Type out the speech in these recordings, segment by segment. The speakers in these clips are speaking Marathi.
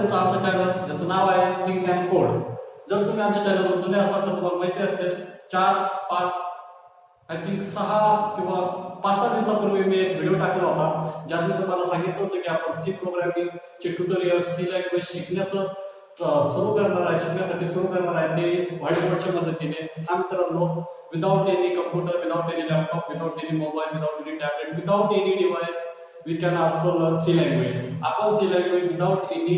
तुमचं आमचं चॅनल ज्याचं नाव आहे थिंक अँड कोड. जर तुम्ही आमच्या चॅनलवर जुने असाल तर तुम्हाला माहिती असेल 4-5 आय थिंक 6 किंवा 5-6 दिवसापूर्वी मी एक व्हिडिओ टाकला होता ज्यात मी तुम्हाला सांगितलं होतं की आपण सी प्रोग्रामिंगचे ट्युटोरियल सी लँग्वेज शिकण्याचं सुरू करणार आहे, शिकण्यासाठी सुरू करणार आहे ते व्हाईट बोर्डच्या मदतीने. हा मित्रांनो, without any computer, without any laptop, without any mobile, without any tablet, without any device we can also learn C language. आपण C language without any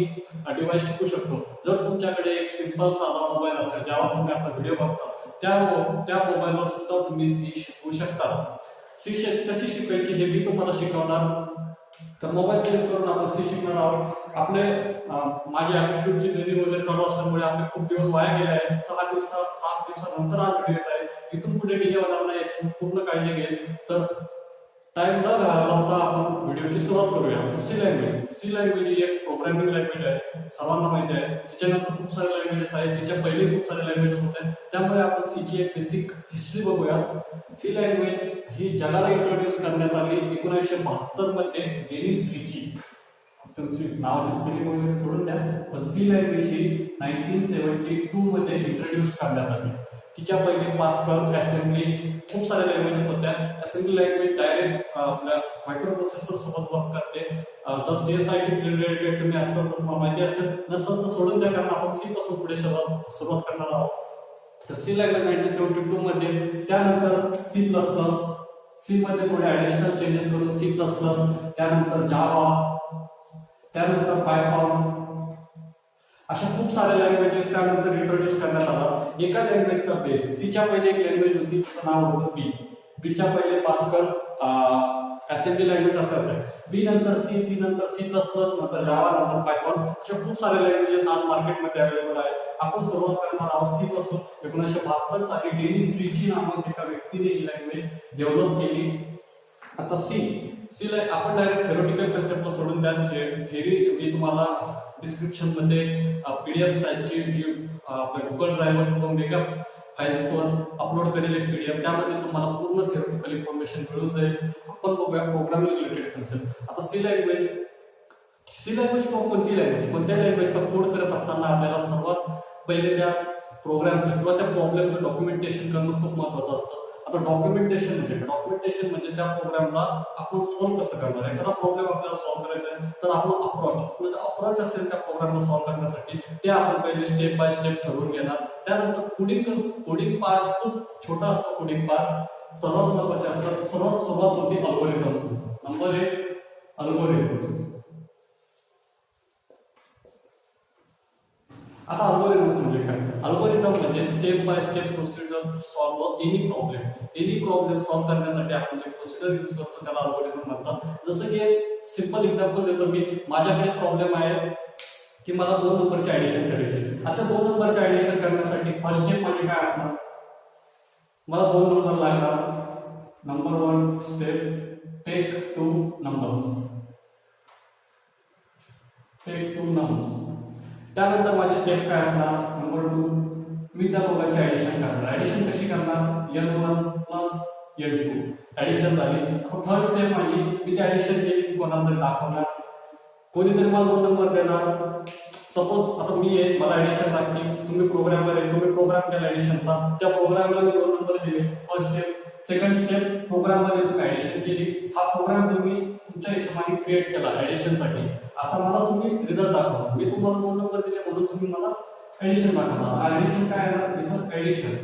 device शिकू शकतो. जर तुमच्याकडे एक सिंपल साधा मोबाईल असेल ज्यावर तुम्ही आपला व्हिडिओ बघता त्या मोबाईलवर सुद्धा तुम्ही सी शिकू शकता. सी कशी शिकायची हे मी तुम्हाला शिकवणार. तर मोबाईल यूज करून आपण सी शिकणार आहोत. आपले माझी ऍप्टिट्यूडची ट्रेनिंग वगैरे चालू असल्यामुळे आपले खूप दिवस वाया गेले आहेत. 7 दिवसानंतर आज व्हिडिओ येत आहे. इथून पुढे डिले होणार नाही याची पूर्ण काळजी घेईल. तर टाइम न घालवता आपण व्हिडिओची सुरुवात करूया. सी लँग्वेज ही एक प्रोग्रामिंग लँग्वेज आहे, सर्वांना माहिती आहे. सीच्या नंतर खूप सारे लँग्वेजेस आहेत, सीच्या पहिले खूप सारे लँग्वेजेस होते. त्यामुळे आपण सीची एक बेसिक हिस्ट्री बघूया. सी लँग्वेज ही जगाला इंट्रोड्यूस करण्यात आली 1972 मध्ये डेनिस रिची. तुमची नावाची स्पेलिंग वगैरे सोडून द्या, पण सी लँग्वेज ही 1972 मध्ये इंट्रोड्यूस करण्यात आली. तिच्या पहिले पास्कल, असेंब्ली, खूप साऱ्या लँग्वेजेस होत्या. असेंब्ली लँग्वेज डायरेक्ट आपल्या मायक्रो प्रोसेसर सोबत वर्क करते. जर सीएसआयटी रिलेटेड तुम्ही असाल तर तुम्हाला माहिती असेल, नसेल तर सोडून द्या, कारण आपण सी पासून पुढे सुरुवात करणार आहोत. तर सी लँग्वेज 1972 मध्ये. त्यानंतर सी मध्ये थोडे ऍडिशनल चेंजेस करून C++, त्यानंतर जावा, त्यानंतर पायथॉन, अशा खूप साऱ्या लँग्वेजेस त्यानंतर इंट्रोड्यूस करण्यात आला. एका लँग्वेजचा बेस, सीच्या पहिले एक लँग्वेज होती तिचं नाव होतं बीच्या पहिले पास्कल, असेंब्ली लँग्वेज असं आहे. बी नंतर सी नंतर C++, नंतर जावा, नंतर पायथॉन, अशा खूप सारे लँग्वेजेस आज मार्केटमध्ये अवेलेबल आहेत. आपण सुरुवात करणार आहोत सी पासून. 1972 साली डेनिस रिची नामक एका व्यक्तीने ही लँग्वेज डेव्हलप केली. आता सीला आपण डायरेक्ट थेरोटिकल कन्सेप्ट सोडून द्या. थेरी मी तुम्हाला डिस्क्रिप्शन मध्ये पीडीएफ साईटची जी आपल्या गुगल ड्राईव्हवर किंवा मेगा फाईल्सवर अपलोड करेल एक पीडीएफ, त्यामध्ये तुम्हाला पूर्ण थेरोटिकल इन्फॉर्मेशन मिळून जाईल. आपण बघूया प्रोग्रामिंग रिलेटेड कन्सेप्ट. आता सी लँग्वेज किंवा कोणत्या लँग्वेजचा कोड करत असताना आपल्याला सर्वात पहिले त्या प्रोग्रामचं किंवा त्या प्रॉब्लेमचं डॉक्युमेंटेशन करणं खूप महत्त्वाचं असतं. आता डॉक्युमेंटेशन म्हणजे त्या प्रोग्रामला आपण सॉल्व्ह कसं करणार. एखादा प्रॉब्लेम आपल्याला सॉल्व्ह करायचा आहे तर आपला अप्रोच असेल त्या प्रोग्रामला सॉल्व्ह करण्यासाठी ते आपण पहिले स्टेप बाय स्टेप ठरवून घेणार. त्यानंतर कोडिंग पार्ट खूप छोटा असतो. कोडिंग पार्ट सर्वात महत्त्वाचे असतात. सर्वात सुरुवात होती अल्गोरिदम. Number 1 algorithm. आता अल्गोरिदम म्हणजे काय? अल्गोरिदम म्हणजे step by step procedure to solve any problem solve करण्यासाठी आपण जे प्रोसिजर यूज करतो त्याला अल्गोरिदम म्हणतात. जसं की एक सिंपल एक्झाम्पल देतो मी. माझ्याकडे प्रॉब्लेम आहे की मला 2 नंबरची ऍडिशन करायची. आता 2 नंबरची ऍडिशन करण्यासाठी फर्स्ट स्टेप म्हणजे काय असणार? मला 2 नंबर लागणार. Number 1 step, take 2 numbers. त्यानंतर माझी स्टेप काय असणार? नंबर 2 मी त्या दोघांची ऍडिशन करणार. ऍडिशन कशी करणार? n1 + n2 ऍडिशन झाली. आता थर्ड स्टेप माझी मी ती ऍडिशन केली ती कोणाला तरी दाखवणार. कोणीतरी मला 2 नंबर देणार. सपोज आता मी आहे, मला ऍडिशन लागते. तुम्ही प्रोग्रामर आहे, तुम्ही प्रोग्राम केला ऍडिशनचा. त्या प्रोग्रामला मी 2 नंबर दिले. First step. सेकंड स्टेप, प्रोग्राममध्ये तुम्ही ऍडिशन केली. हा प्रोग्राम तुम्ही तुमच्या हिशोबाने क्रिएट केला ऍडिशनसाठी. आता मला तुम्ही रिझल्ट दाखवा. मी तुम्हाला 2 नंबर दिले म्हणून तुम्ही मला ऍडिशन दाखवणार. ऍडिशन काय आहे? इथं ऍडिशन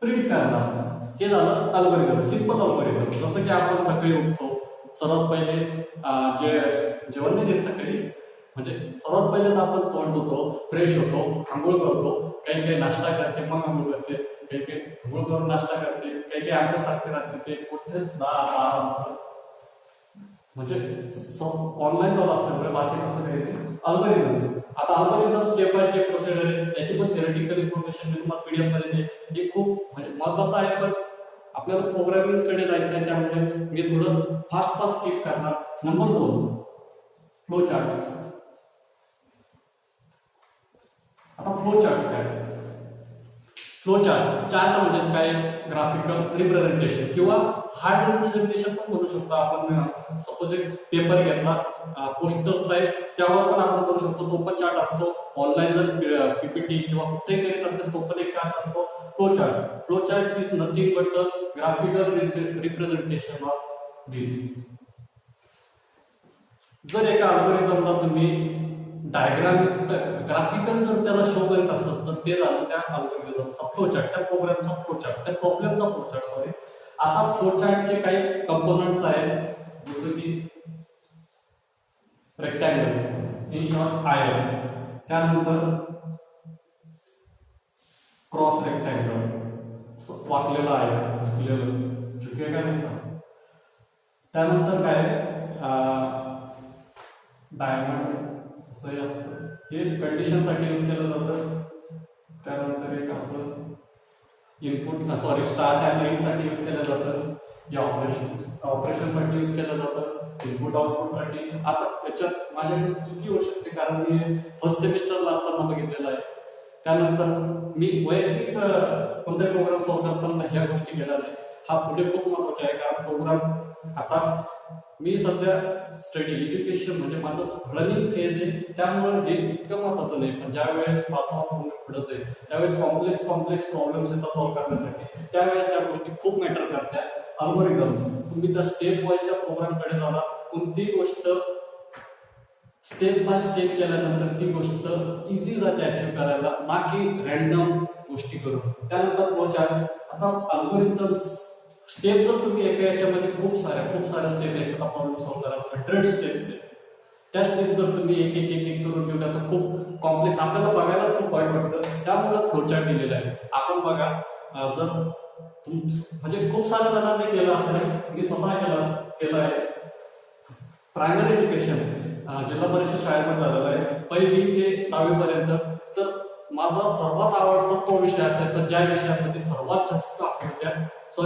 प्रिंट करणार. हे झालं अल्गोरिदम, सिंपल अल्गोरिदम. जसं की आपण सकाळी उठतो, सर्वात पहिले जेवण नाही घेत सकाळी, म्हणजे सर्वात पहिले तर आपण तोंड धुतो, फ्रेश होतो, आंघोळ करतो. काही नाश्ता करते मग आंघोळ करते, काही आंघोळ करून नाश्ता करते, काही आमच्यासारखे राहते ते कुठे 10 वाजता, म्हणजे ऑनलाईन चालू असल्यामुळे बाकी असं काही नाही. अल्गोरिदम. आता algorithm step by step procedure आहे. याची पण थेरटिकल इन्फॉर्मेशन मी तुम्हाला पीडीएफ मध्ये देईन. हे खूप म्हणजे महत्वाचं आहे, पण आपल्याला प्रोग्रामिंग कडे जायचं आहे त्यामुळे मी थोडं फास्ट स्किप करणार. Number 2 flow charts. आता फ्लो चार्ट्स काय? Flow chart. चार्ट म्हणजेच काय, ग्राफिकल रिप्रेझेंटेशन किंवा हार्ड रिप्रेझेंटेशन पण म्हणू शकतो आपण. सपोज एक पेपर घेतला पोस्टर टाईप, त्यावर पण आपण करू शकतो, तो पण चार्ट असतो. ऑनलाईन जर पीपीटी किंवा कुठे करीत असेल तो पण एक चार्ट असतो. Flow chart. Flow chart is nothing but the graphical representation of this. जर एका अल्गोरिदमला तुम्ही डायग्राम ग्राफिकल जर त्याला शो करीत असेल तर ते झालं त्या अल्गोरिदमचा फ्लो चार्ट, त्या प्रोग्रामचा फ्लो चार्ट, त्या प्रॉब्लेमचा फ्लो चार्ट. सॉरी. आता फ्लो चार्टचे काही कंपोनंट्स आहेत, जसं की रेक्टँगल, इन शॉर्ट आयत, त्यानंतर क्रॉस रेक्टँगल, वाकलेला आयत, झुकलेलं, झुकेगा नाही. त्यानंतर काय डायमंड असंही असतं, हे कंडिशनसाठी यूज केलं जातं. त्यानंतर एक असं इनपुट स्टार्ट अँड एंड साठी यूज केलं जातं. या ऑपरेशनसाठी यूज केलं जातं, इनपुट आउटपुटसाठी. आता याच्यात माझ्याकडे चुकी होऊ शकते कारण मी फर्स्ट सेमिस्टरला असताना बघितलेलं आहे. त्यानंतर मी वैयक्तिक कोणताही प्रोग्राम सॉल्व्ह करताना ह्या गोष्टी केल्या नाही. हा पुढे खूप महत्वाचा आहे कारण प्रोग्राम आता मी सध्या स्टडी एज्युकेशन म्हणजे माझं रनिंग फेज आहे, त्यामुळे हे इतकं महत्वाचं नाही. पण ज्या वेळेस पास आउट होऊन पुढे जाईल त्यावेळेस कॉम्प्लेक्स प्रॉब्लेम्स येतात सॉल्व्ह करण्यासाठी, त्यावेळेस या गोष्टी खूप मॅटर करतात. अल्गोरिदम्स, तुम्ही त्या स्टेप वाईज त्या प्रोग्रामकडे जाणार, कोणती गोष्ट स्टेप बाय स्टेप केल्यानंतर ती गोष्ट इझी जाते अचीव्ह करायला, ना की रॅन्डम गोष्टी करून. त्यानंतर फ्लो चार्ट. आता अल्गोरिदम्स स्टेप जर तुम्ही एका याच्यामध्ये खूप साऱ्या स्टेप एखादा प्रॉब्लेम सॉल्व्ह करायला 100 स्टेप्स आहे, त्या स्टेप जर तुम्ही एक एक करून ठेवल्या तर खूप कॉम्प्लेक्स, आपल्याला बघायलाच खूप वाईट वाटतं. त्यामुळे फ्लो चार्ट दिलेला आहे. आपण बघा, जर म्हणजे खूप साऱ्या जणांनी केलं असेल, मी स्वतः केलं आहे. प्रायमरी एज्युकेशन जिल्हा परिषद शाळेमध्ये झालेलं आहे, 1ली ते 10वी पर्यंत. तर माझा सर्वात आवडता तो विषय असायचा ज्या विषयामध्ये सर्वात जास्त आकृत्या,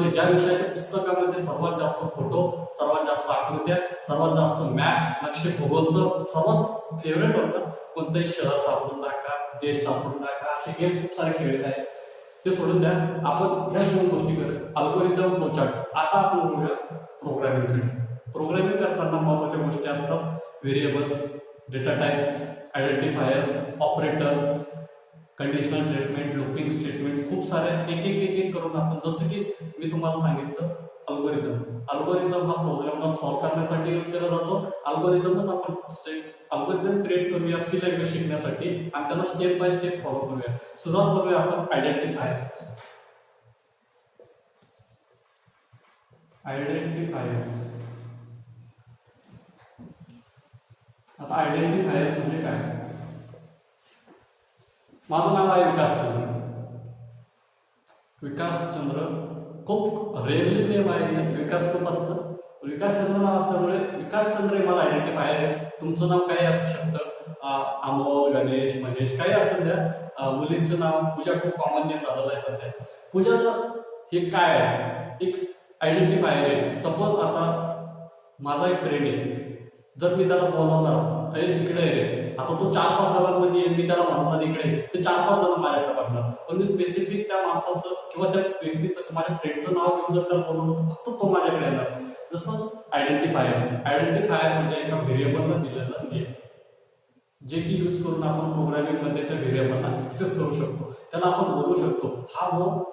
ज्या विषयाच्या पुस्तकामध्ये सर्वात जास्त फोटो, सर्वात जास्त आकृत्या, सर्वात जास्त मॅप्स, नक्षे, भूगोल, तर सर्वात फेवरेट होतं. कोणतंही शहर सापडून टाका, देश सापडून टाका, असे गेम खूप सारे खेळले आहेत. ते सोडून द्या, आपण ह्या 2 गोष्टी करूया, अल्गोरिदम, फ्लो चार्ट. आता आपण बघूया प्रोग्रामिंगकडे. प्रोग्रामिंग करताना महत्वाच्या गोष्टी असतात variables, data types, identifiers, operators, conditional statement, looping statements, खूप सारे एक करून आपण, जसं की मी तुम्हाला सांगितलं अल्गोरिदम हा प्रोग्रामला सॉल्व्ह करण्यासाठी यूज केला जातो. अल्गोरिदमच आपण अल्गोरिदम क्रिएट करूया सी लँग्वेज शिकण्यासाठी आणि त्याला स्टेप बाय स्टेप फॉलो करूया. सुरुवात करूया आपण आयडेंटिफायर्स. आता आयडेंटिफायर्स म्हणजे काय? माझं नाव आहे विकास चंद्र. खूप रेअरली नेम आहे, विकास खूप असतं. विकास चंद्र नाव असल्यामुळे विकास चंद्र हे मला आयडेंटिफायर आहे. तुमचं नाव काही असू शकतं, अमोल, गणेश, महेश, काही असू द्या. मुलींचं नाव पूजा खूप कॉमन नेम झालेलं आहे सध्या. पूजा हे काय आहे? एक आयडेंटिफायर आहे. सपोज आता माझा एक फ्रेंड आहे, जर मी त्याला बोलवणार इकडे आहे, आता तो 4-5 जणांमध्ये मी त्याला म्हणणार इकडे, ते 4-5 जण माझ्याकडे बघणार. पण मी स्पेसिफिक त्या माणसाचं किंवा त्या व्यक्तीचं, माझ्या फ्रेंडचं नाव घेऊन जर त्याला बोलवलं तर फक्त तो माझ्याकडे येणार. जसं आयडेंटिफायर म्हणजे एका व्हेरिएबलला दिलेलं नेम, जे की यूज करून आपण प्रोग्रामिंग मध्ये त्या व्हेरिएबलला ऍक्सेस करू शकतो. त्याला आपण बोलू शकतो, हा भाऊ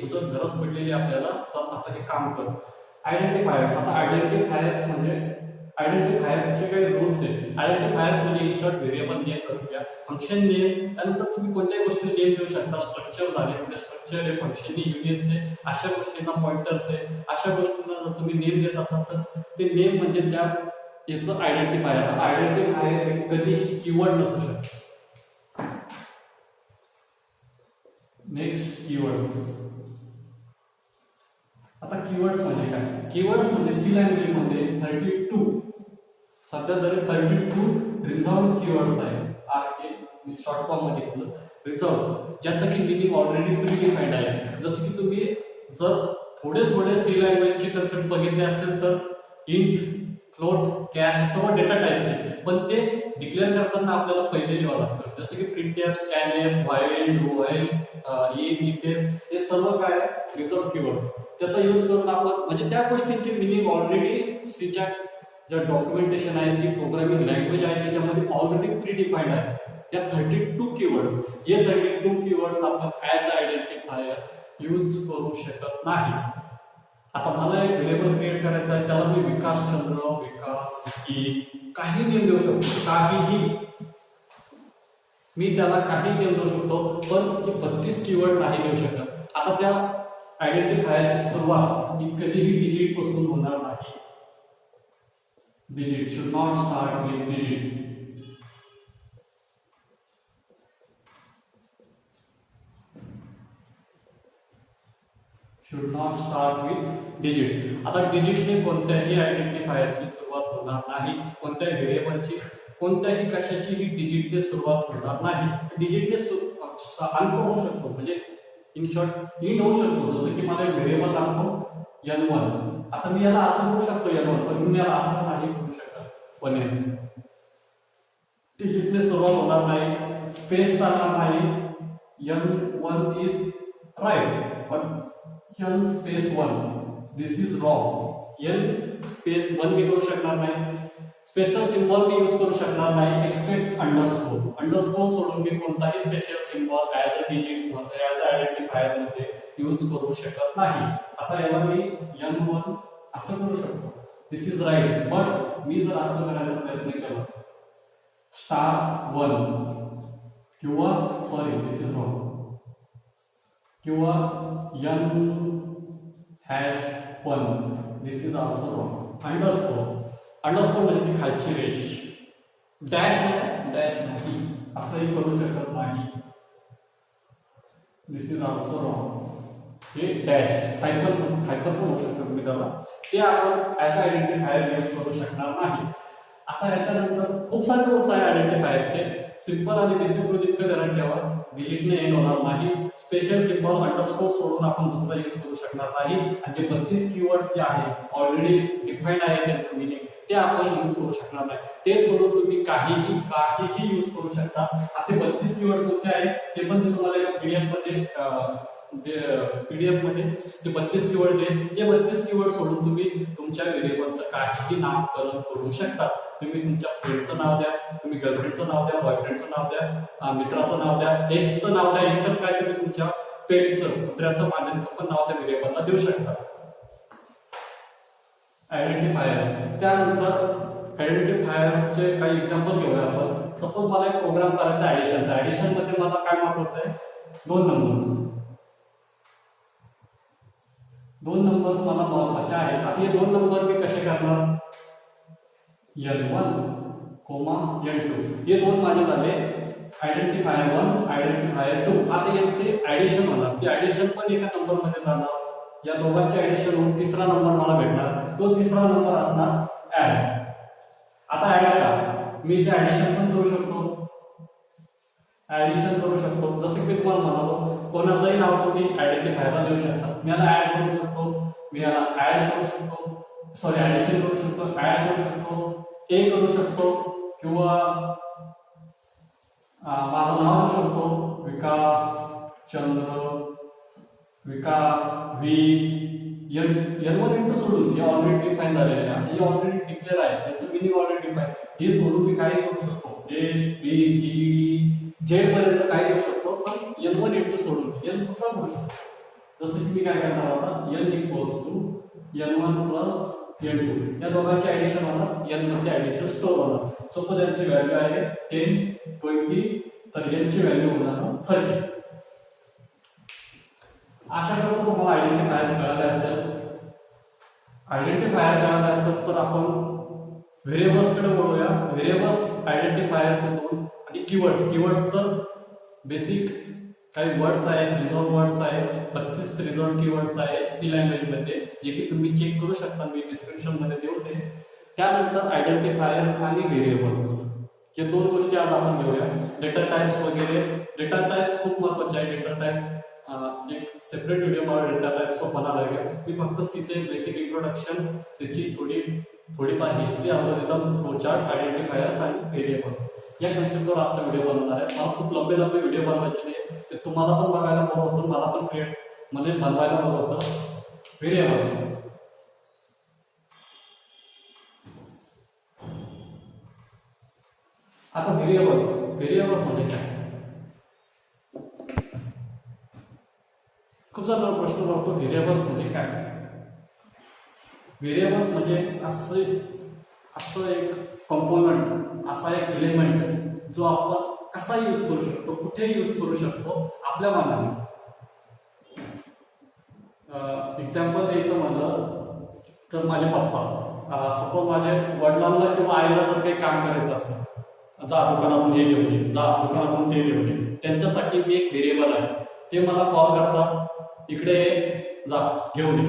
तुझं गरज पडलेली आपल्याला, चल आता हे काम कर. आयडेंटिफायर्स. आता आयडेंटिफायर्सचे काही रूल्स आहेत. आयडेंटिफायर्स म्हणजे इन शॉर्ट व्हेरिएबल नेम करूया, फंक्शन नेम, त्यानंतर तुम्ही कोणत्याही गोष्टी नेम देऊ शकता. स्ट्रक्चर झाले म्हणजे स्ट्रक्चर आहे, फंक्शन युनियन्स आहे, अशा गोष्टींना पॉइंटर्स आहे. अशा गोष्टींना जर तुम्ही नेम देत असाल तर ते नेम म्हणजे त्या याचं आयडेंटिफायर. आता आयडेंटिफायर कधीही कीवर्ड नसू शकतो. Next keywords. आता कीवर्ड्स म्हणजे काय? कीवर्ड्स म्हणजे सी लँग्वेज मध्ये 32 सध्या तरी 32 रिझर्व्ड कीवर्ड्स आहेत. RK शॉर्ट फॉर्म मध्ये केलं रिझर्व्ड, ज्याचं की मिनिंग ऑलरेडी प्रीडिफाईंड आहे. जसं की तुम्ही जर थोडे सी लँग्वेजचे कन्सेप्ट बघितले असेल तर इंट, फ्लोट, कॅर हे सर्व डेटा टाइप्स आहेत, पण ते डिक्लेअर करताना आपल्याला पहिले लिहावं लागतं. जसं की printf, scanf, while, do while, if हे सर्व काय रिझर्व कीवर्ड्स. त्याचा यूज करून आपण म्हणजे त्या गोष्टींची मिनिंग ऑलरेडी सीच्या ज्या डॉक्युमेंटेशन आहे, सी प्रोग्रामिंग लँग्वेज आहे त्याच्यामध्ये ऑलरेडी प्री डिफाईन्ड आहे. त्या 32 कीवर्ड्स, हे 32 कीवर्ड्स आपण ऍज आयडेंटिफायर यूज करू शकत नाही. आता मला एक व्हेरिएबल क्रिएट करायचा आहे, त्याला मी विकास चंद्र, विकास विकी काही नेम देऊ शकतो, काहीही मी त्याला काही नेम देऊ शकतो, पण ही 32 कीवर्ड नाही देऊ शकत. आता त्या आयडेंटिफायरची सुरुवात ही कधीही डिजिट पासून होणार नाही. Digit should not start with digit. Should not start with digit. आता डिजिटने कोणत्याही आयडेंटिफायरची सुरुवात होणार नाही, कोणत्याही व्हेरिएबलची, कोणत्याही कशाचीही डिजिटने सुरुवात होणार नाही. डिजिटने अंक होऊ शकतो, म्हणजे इन शॉर्ट इंट होऊ शकतो. जसं की मला एक व्हेरिएबल आणतो n1, आता मी याला असं करू शकतो n1, पण मी याला असं नाही करू शकत 1n. डिजिटने सुरुवात होणार नाही, स्पेस चालणार नाही. n1 इज राईट, पण n space 1 this is wrong. n space 1 मी करू शकणार नाही, स्पेशल सिम्बॉल मी यूज करू शकणार नाही, एक्सपेक्ट अंडरस्कोर. अंडरस्कोर सोडून मी कोणताही special symbol as a digit as a identifier मध्ये यूज करू शकत नाही. आता याला मी n1 असं करू शकतो, दिस इज राईट. बट मी जर असं करायचा प्रयत्न केला *1 किंवा सॉरी दिस इज रॉंग, किंवा n#1 this is also wrong. Underscore म्हणजे ती खालची रेष, डॅश नाही असंही करू शकत नाही, दिस इज ऑल्सो रॉंग. हे डॅश हायपर पण होऊ शकतो मी त्याला, ते आपण ऍज आयडेंटिफायर यूज करू शकणार नाही. आता याच्यानंतर खूप सारे कोर्स आहे आयडेंटिफायरचे. सिंपल आणि बेसिक रूल इतकं ध्यानात ठेवा, डिजिटने एंड होणार नाही. स्पेशल सिम्बॉल अंडरस्कोर सोडून आपण दुसरा यूज करू शकणार नाही. आणि जे 32 कीवर्ड जे आहे ऑलरेडी डिफाईन्ड आहे त्यांचं मिनिंग, ते आपण यूज करू शकणार नाही. ते सोडून तुम्ही काहीही यूज करू शकता. आता 32 कीवर्ड कोणते आहेत ते पण मी तुम्हाला एका पीडीएफ मध्ये ते 32 कीवर्ड आहेत. ते 32 कीवर्ड सोडून तुम्ही तुमच्या व्हेरिएबलचं काहीही नामकरण करू शकता. तुम्ही तुमच्या फ्रेंडचं नाव द्या, तुम्ही गर्लफ्रेंडचं नाव द्या, बॉयफ्रेंडचं नाव द्या, मित्राचं नाव द्या, एक्सचं नाव द्या, इतकंच काय तुम्ही तुमच्या पेटचं, कुत्र्याचं, मांजरीचं पण नाव त्या व्हेरिएबलला देऊ शकता. आयडेंटिफायर्स. त्यानंतर आयडेंटिफायर्सचे काही एक्झाम्पल घेऊया आपण. सपोज मला एक प्रोग्राम करायचा आहे ऍडिशनचा. ऍडिशन मध्ये मला काय महत्वाचं आहे, दोन नंबर्स मला महत्वाचे आहेत. आता हे दोन नंबर मी कसे करणार, n1, n2 हे दोन माझे झाले आयडेंटिफायर 1, आयडेंटिफायर 2. आता यांचे ऍडिशन होणार, ते ऍडिशन पण एका नंबर मध्ये जाणार. या दोघांचे ऍडिशन होऊन तिसरा नंबर मला भेटणार, तो तिसरा नंबर असणार ऍड. आता ऍड का, मी ते ऍडिशन पण करू शकतो, जसं की तुम्हाला म्हणालो कोणाचंही नाव तुम्ही आयडेंटिफायरला देऊ शकता. मी याला ऍड करू शकतो, मी याला ऍड करू शकतो, सॉरी ऍडिशन करू शकतो, ऍड करू शकतो, ए करू शकतो, किंवा माझं नाव देऊ शकतो विकास चंद्र, विकास व्ही. n1 n2 सोडून हे ऑलरेडी डिफाईन झालेले आहे, हे ऑलरेडी डिक्लेअर आहे, त्याचं मिनिंग ऑलरेडी डिफाईन. हे सोडून मी काही करू शकतो, A B C D Z पर्यंत काही देऊ शकतो, पण n1 n2 सोडून n सुद्धा करू शकतो. जसं की मी काय करणार आता, n = n1 + n2 या दोघांचे ऍडिशन होणार, n मध्ये ऍडिशन स्टोअर होणार. सपोज यांची व्हॅल्यू आहे 10, 20, तर यांची व्हॅल्यू होणार 30. अशा प्रकारे तुम्हाला आयडेंटिफायर कळाले असेल तर आपण व्हेरिएबल्स कडे वळूया. व्हेरिएबल्स, आयडेंटिफायर्स दोन, आणि कीवर्ड्स तर बेसिक काही वर्ड्स आहेत, रिझॉल्व वर्ड्स आहेत, 32 रिझॉल्व कीवर्ड्स आहेत सी लँग्वेज मध्ये, जे की तुम्ही चेक करू शकता, मी डिस्क्रिप्शन मध्ये देते. त्यानंतर आयडेंटिफायर्स आणि व्हेरिएबल्स या दोन गोष्टी आज आपण घेऊया. डेटा टाइप्स वगैरे. डेटा टाइप्स खूप महत्वाचे आहे. डेटा टाइप एक सेपरेट वीडियो मला डेटा टाइप्स को बना लगेगा। मी फक्त सीचे एक बेसिक इंट्रोडक्शन, सीची थोडीफार हिस्ट्री, अल्गोरिदम, फ्लोचार्ट्स, आयडेंटिफायर्स आणि व्हेरिएबल्स या कन्सेप्टवर आजचा व्हिडिओ बनवणार आहे। मला खूप लंबे व्हिडिओ बनवायचे नाही, ते तुम्हाला पण बघायला बोर होतं, मला पण मध्ये बनवायला बोर होतं। व्हेरिएबल्स, आता व्हेरिएबल्स म्हणजे काय? खूप जणांना प्रश्न पडतो व्हेरिएबल्स म्हणजे काय? व्हेरिएबल्स म्हणजे असं एक कंपोनंट, असा एक एलिमेंट जो आपण कसा यूज करू शकतो, कुठे यूज करू शकतो आपल्या मनाने। एक्झाम्पल द्यायचं म्हणलं तर माझे पप्पा, सपोज माझ्या वडिलांना किंवा आईला जर काही काम करायचं असेल, जा दुकानातून हे घेऊन ये, जा दुकानातून ते घेऊन ये, त्यांच्यासाठी मी एक व्हेरिएबल आहे। ते मला कॉल करतात, इकडे जा घेऊन ये,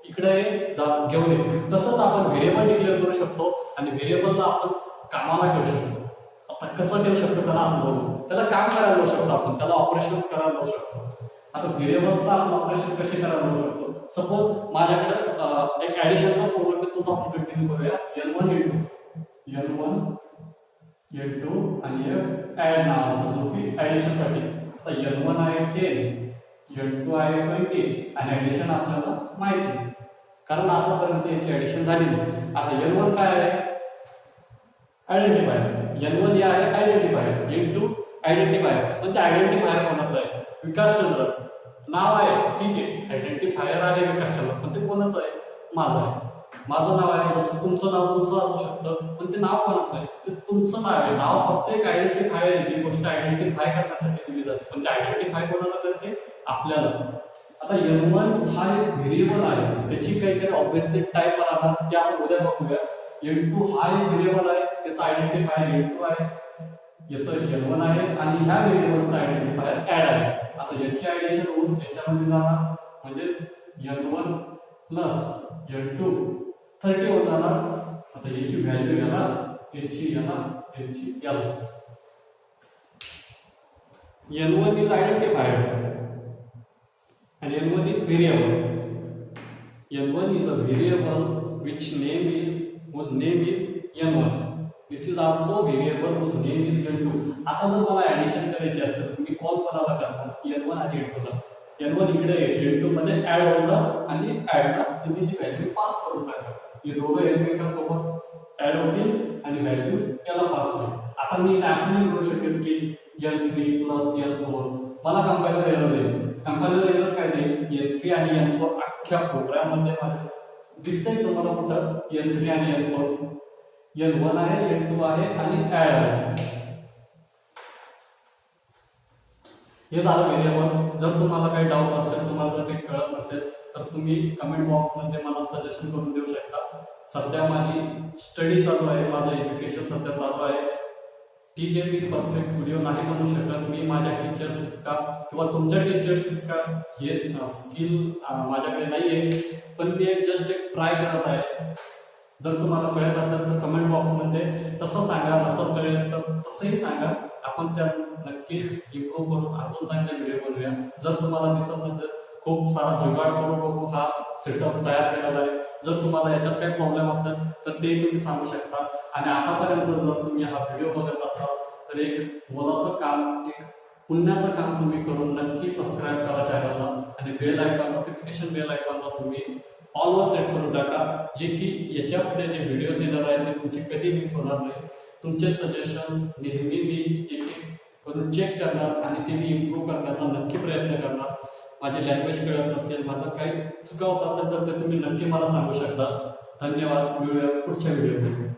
इकडे जा घेऊन ये। तसंच आपण व्हेरिएबल डिक्लेअर करू शकतो आणि व्हेरिएबलला आपण कामाला ठेवू शकतो। आता कसं ठेवू शकतो त्याला अनुभव, त्याला काम करायला लावू शकतो आपण, त्याला ऑपरेशन्स करायला लावू शकतो। आता व्हेरिएबल्सला आपण ऑपरेशन कसे करायला लावू शकतो? सपोज माझ्याकडे एक ऍडिशनचा प्रॉब्लेम आहे, तोच आपण कंटिन्यू करूया। N1 N2 आणि ऍड नावाचा जो की ऍडिशनसाठी। आता N1 आहे 10, N2 आहे 20 आणि ऍडिशन आपल्याला माहिती आहे कारण आतापर्यंत याची ऍडिशन झाली नाही। आता N1 काय आहे? आयडेंटिफायर। N1 या आहे आयडेंटिफायर, N2 आयडेंटिफायर। पण ते आयडेंटिफायर कोणाचं आहे? विकासचंद्र नाव आहे, ठीक आहे, आयडेंटिफायर आहे विकासचंद्र, पण ते कोणाचं आहे? माझं आहे। माझं नाव आहे, जसं तुमचं नाव तुमचं असू शकतं, पण ते नाव कोणाचं आहे? ते तुमचं नाव आहे। नाव फक्त एक आयडेंटिफायर आहे, जी गोष्ट आयडेंटिफाय करण्यासाठी दिली जाते, पण ते आयडेंटिफाय कोणाला करते? आपल्याला। आता N1 हा एक व्हेरिएबल आहे, त्याची काहीतरी ऑब्विसली टाइप राहणार, ते आपण उद्या बघूया। N2 हा एक व्हेरिएबल आहे, त्याचा आयडेंटिफायर N2 आहे, याचं N1 आहे आणि ह्या व्हेरिएबलचा आयडेंटिफायर ऍड आहे। आता याची ऍडिशन होऊन याच्यामध्ये जाणार, म्हणजेच N1 प्लस N2 30 होऊन जाणार। आता याची व्हॅल्यू येणार, याची येणार, याची याला। N1 is identifier and N1 is variable. N1 is a variable whose name is N1. This is also variable whose name is N2. आता जर मला ऍडिशन करायची असेल, मी कॉल कोणाला करणार? N1 आणि N2 ला। N1 इकडे N2 मध्ये ऍड होतं आणि ऍडला तुम्ही जी व्हॅल्यू पास करून टाका, हे दोघं एकमेकांसोबत ऍड होतील आणि व्हॅल्यू याला पास होईल। आता मी असं नाही करू शकेल की N3 प्लस N4, मला कंपायलर एरर देईल। कंपायलर एरर काय देईल? N3 आणि N4 अख्ख्या प्रोग्राम मध्ये माझ्या दिसतंय तुम्हाला कुठं? N3 आणि N4, N1 आहे, N2 आहे आणि ऍड आहे। हे झालं व्हेरिएबल। जर तुम्हाला काही डाऊट असेल, तुम्हाला जर काही कळत नसेल, तर तुम्ही कमेंट बॉक्स मध्ये मला सजेशन करून देऊ शकता। सध्या माझी स्टडी चालू आहे, माझं एज्युकेशन सध्या चालू आहे, ठीक आहे। मी परफेक्ट व्हिडिओ नाही बनवू शकत, मी माझ्या टीचर्स इतका किंवा तुमच्या टीचर्स इतका हे स्किल माझ्याकडे नाही आहे, पण मी जस्ट एक ट्राय करत आहे। जर तुम्हाला कळत असेल तर कमेंट बॉक्समध्ये तसं सांगा, नसेल कळेल तर तसंही सांगा, आपण त्या नक्की इम्प्रूव्ह करून अजून चांगले व्हिडिओ बनवूया। जर तुम्हाला दिसत नसेल, खूप सारा जुगाड करून हा सेटअप तयार केलेला आहे। जर तुम्हाला याच्यात काही प्रॉब्लेम असेल तर ते तुम्ही सांगू शकता। आणि आतापर्यंत जर तुम्ही हा व्हिडिओ बघत असाल तर एक मोलाचं काम, एक पुण्याचं काम तुम्ही करून नक्की सबस्क्राईब करा चॅनलला आणि बेल आयकॉन, नोटिफिकेशन बेल आयकॉनला तुम्ही ऑलवर सेट करून टाका, जे की याच्या पुढे जे व्हिडिओज येणार आहेत ते तुमचे कधी मिस होणार नाही। तुमचे सजेशन्स नेहमी मी एक एक करून चेक करणार आणि ते मी इम्प्रूव्ह करण्याचा नक्की प्रयत्न करणार। माझी लँग्वेज कळत नसेल, माझं काही चुका होत असेल तर ते तुम्ही नक्की मला सांगू शकता। धन्यवाद, मिळूया पुढच्या व्हिडिओमध्ये।